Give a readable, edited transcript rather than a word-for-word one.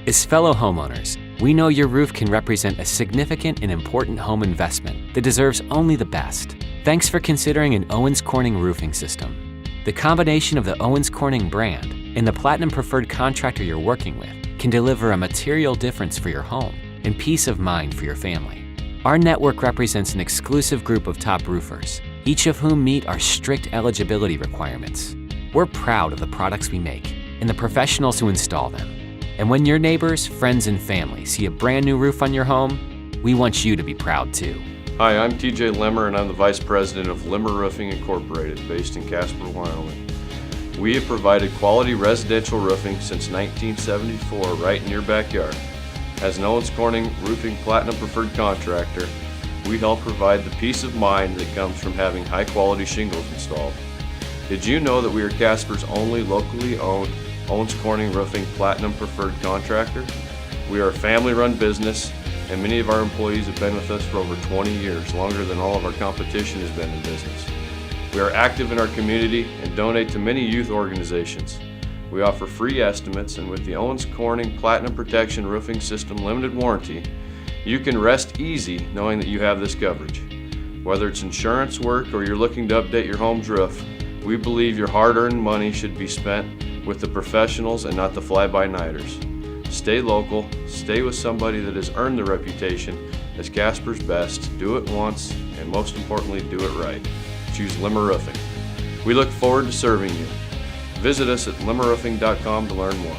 As fellow homeowners, we know your roof can represent a significant and important home investment that deserves only the best. Thanks for considering an Owens Corning roofing system. The combination of the Owens Corning brand and the Platinum Preferred contractor you're working with can deliver a material difference for your home and peace of mind for your family. Our network represents an exclusive group of top roofers, each of whom meet our strict eligibility requirements. We're proud of the products we make and the professionals who install them. And when your neighbors, friends, and family see a brand new roof on your home, we want you to be proud too. Hi, I'm TJ Limmer and I'm the Vice President of Limmer Roofing Incorporated based in Casper, Wyoming. We have provided quality residential roofing since 1974 right in your backyard. As an Owens Corning Roofing Platinum Preferred contractor, we help provide the peace of mind that comes from having high quality shingles installed. Did you know that we are Casper's only locally owned Owens Corning Roofing Platinum Preferred contractor? We are a family-run business and many of our employees have been with us for over 20 years, longer than all of our competition has been in business. We are active in our community and donate to many youth organizations. We offer free estimates, and with the Owens Corning Platinum Protection Roofing System Limited Warranty, you can rest easy knowing that you have this coverage. Whether it's insurance work or you're looking to update your home's roof, we believe your hard-earned money should be spent with the professionals and not the fly-by-nighters. Stay local, stay with somebody that has earned the reputation as Casper's best. Do it once, and most importantly, do it right. Choose Limmer Roofing. We look forward to serving you. Visit us at limmerroofing.com to learn more.